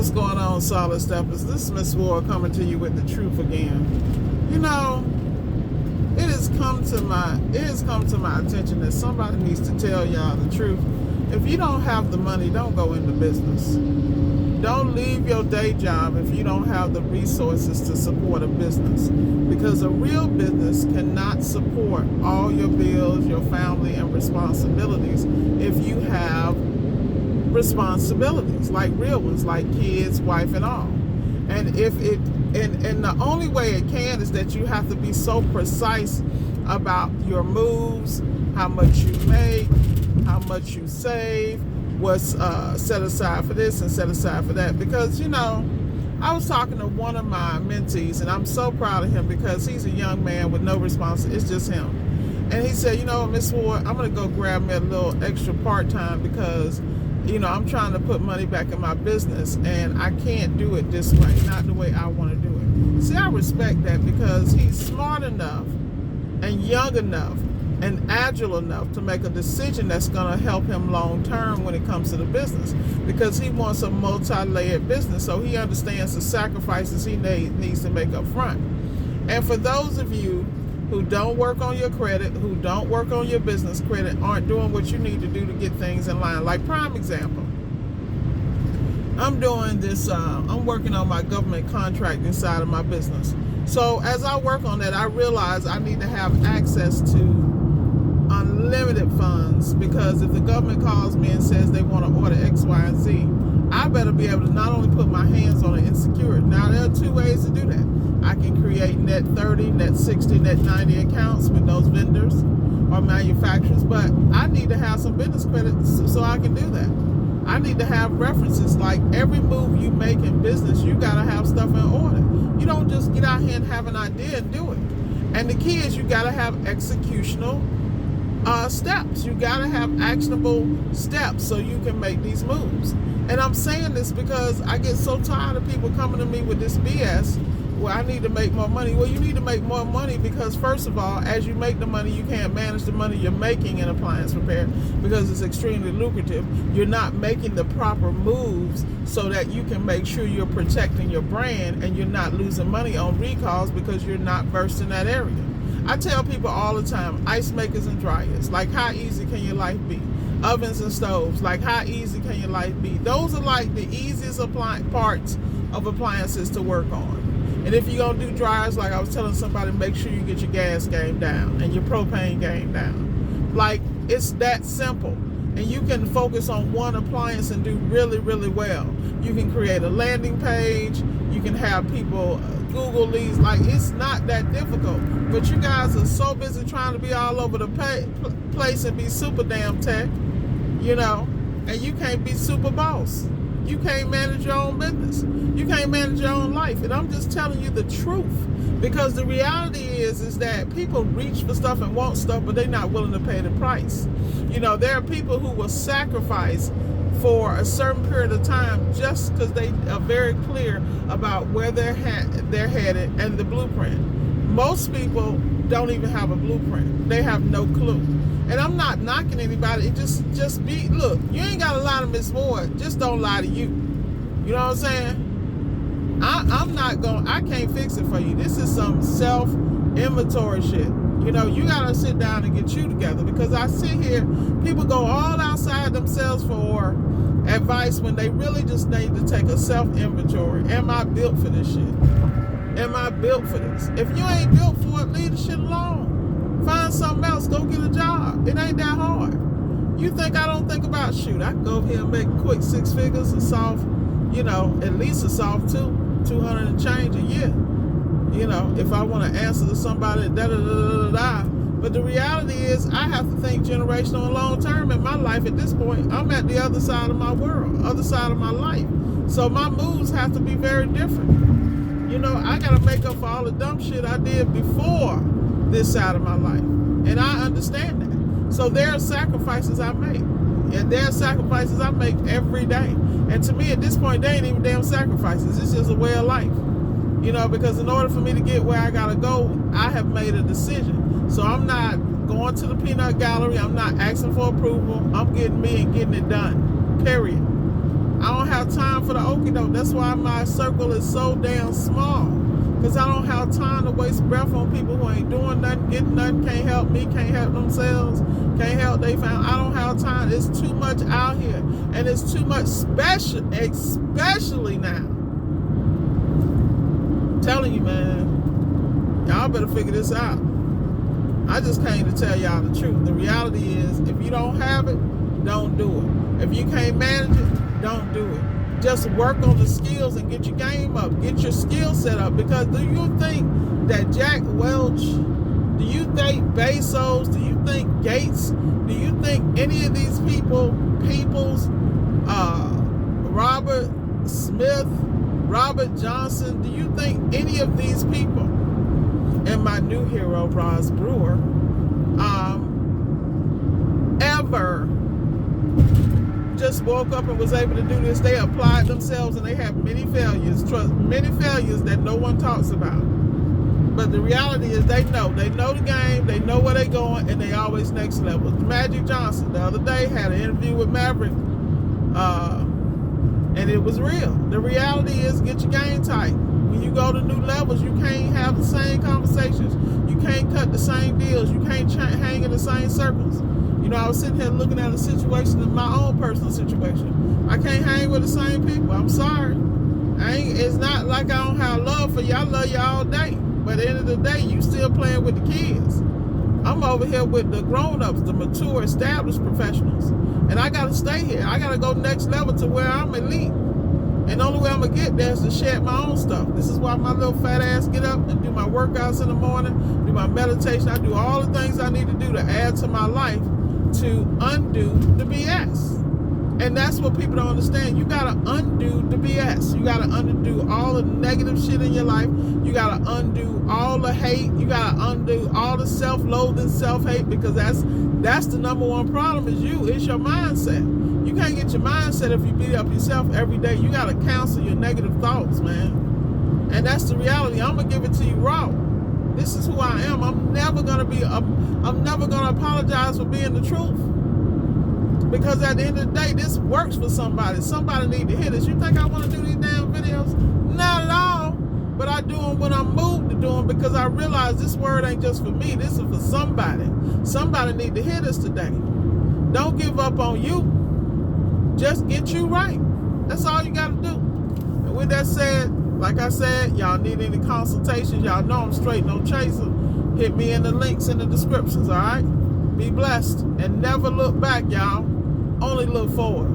What's going on, Solid Steppers? This is Miss Ward coming to you with the truth again. You know, it has come to my attention that somebody needs to tell y'all the truth. If you don't have the money, don't go into business. Don't leave your day job if you don't have the resources to support a business. Because a real business cannot support all your bills, your family, and responsibilities if you have responsibilities, like real ones, like kids, wife, and all. And the only way it can is that you have to be so precise about your moves, how much you make, how much you save, what's set aside for this and set aside for that. Because, you know, I was talking to one of my mentees, and I'm so proud of him because he's a young man with no responsibility. It's just him. And he said, you know, Miss Ward, I'm going to go grab me a little extra part-time because, you know, I'm trying to put money back in my business, and I can't do it this way, not the way I want to do it. See, I respect that because he's smart enough and young enough and agile enough to make a decision that's going to help him long term when it comes to the business, because he wants a multi-layered business, so he understands the sacrifices he needs to make up front. And for those of you who don't work on your credit, who don't work on your business credit, aren't doing what you need to do to get things in line. Like prime example, I'm doing this, I'm working on my government contracting side of my business. So as I work on that, I realize I need to have access to unlimited funds, because if the government calls me and says they want to order X, Y, and Z, I better be able to not only put my hands on it and secure it. Now, there are two ways to do that. I can create net 30, net 60, net 90 accounts with those vendors or manufacturers, but I need to have some business credit so I can do that. I need to have references. Like every move you make in business, you got to have stuff in order. You don't just get out here and have an idea and do it. And the key is you got to have executional steps. You got to have actionable steps so you can make these moves. And I'm saying this because I get so tired of people coming to me with this BS. Well, I need to make more money. Well, you need to make more money because, first of all, as you make the money, you can't manage the money you're making in appliance repair because it's extremely lucrative. You're not making the proper moves so that you can make sure you're protecting your brand and you're not losing money on recalls because you're not versed in that area. I tell people all the time, ice makers and dryers, like how easy can your life be? Ovens and stoves, like how easy can your life be? Those are like the easiest parts of appliances to work on. And if you're going to do dryers, like I was telling somebody, make sure you get your gas game down and your propane game down. Like, it's that simple. And you can focus on one appliance and do really, really well. You can create a landing page. You can have people Google these. Like, it's not that difficult. But you guys are so busy trying to be all over the place and be super damn tech, you know, and you can't be super boss. You can't manage your own business. You can't manage your own life. And I'm just telling you the truth. Because the reality is that people reach for stuff and want stuff, but they're not willing to pay the price. You know, there are people who will sacrifice for a certain period of time just because they are very clear about where they're headed and the blueprint. Most people don't even have a blueprint. They have no clue. And I'm not knocking anybody. It just be, look, you ain't got to lie to Miss Ward. Just don't lie to you. You know what I'm saying? I can't fix it for you. This is some self-inventory shit. You know, you got to sit down and get you together, because I sit here, people go all outside themselves for advice when they really just need to take a self-inventory. Am I built for this shit? Am I built for this? If you ain't built for it, leave the shit alone. Find something else. Go get a job. It ain't that hard. You think I don't think about, shoot, I can go over here and make quick 6 figures, a soft, you know, at least a soft 200 and change a year. You know, if I want to answer to somebody, da-da-da-da-da-da. But the reality is I have to think generational and long term in my life. At this point, I'm at the other side of my world, other side of my life. So my moves have to be very different. You know, I got to make up for all the dumb shit I did before this side of my life, and I understand that. So there are sacrifices I make, and there are sacrifices I make every day. And to me, at this point, they ain't even damn sacrifices. It's just a way of life, you know. Because in order for me to get where I gotta go, I have made a decision. So I'm not going to the peanut gallery. I'm not asking for approval. I'm getting me and getting it done. Period. I don't have time for the okie doke. That's why my circle is so damn small. Because I don't have time to waste breath on people who ain't doing nothing, getting nothing, can't help me, can't help themselves, can't help they family. I don't have time. It's too much out here. And it's too much especially now. I'm telling you, man, y'all better figure this out. I just came to tell y'all the truth. The reality is, if you don't have it, don't do it. If you can't manage it, don't do it. Just work on the skills and get your game up. Get your skill set up. Because do you think that Jack Welch, do you think Bezos, do you think Gates, do you think any of these peoples, Robert Smith, Robert Johnson, do you think any of these people, and my new hero, Ross Brewer, ever just woke up and was able to do this? They applied themselves and they have many failures, many failures that no one talks about. But the reality is they know the game, they know where they're going, and they always next level. Magic Johnson the other day had an interview with Maverick, and it was real. The reality is, get your game tight. When you go to new levels, you can't have the same conversations. You can't cut the same deals. You can't hang in the same circles. You know, I was sitting here looking at a situation in my own personal situation. I can't hang with the same people. I'm sorry. It's not like I don't have love for you. I love you all day. But at the end of the day, you still playing with the kids. I'm over here with the grown-ups, the mature, established professionals. And I got to stay here. I got to go next level to where I'm elite. And the only way I'm going to get there is to shed my own stuff. This is why my little fat ass get up and do my workouts in the morning, do my meditation. I do all the things I need to do to add to my life to undo the BS. And that's what people don't understand. You got to undo the BS. You got to undo all the negative shit in your life. You got to undo all the hate. You got to undo all the self-loathing, self-hate, because that's the number one problem is you. It's your mindset. You can't get your mindset if you beat up yourself every day. You got to counsel your negative thoughts, man. And that's the reality. I'm going to give it to you raw. This is who I am. I'm never going to apologize for being the truth. Because at the end of the day, this works for somebody. Somebody need to hear this. You think I want to do these damn videos? Not at all. But I do them when I'm moved to do them, because I realize this word ain't just for me. This is for somebody. Somebody need to hear this today. Don't give up on you. Just get you right. That's all you got to do. And with that said, like I said, y'all need any consultations, y'all know I'm straight, no chaser. Hit me in the links in the descriptions, all right? Be blessed and never look back, y'all. Only look forward.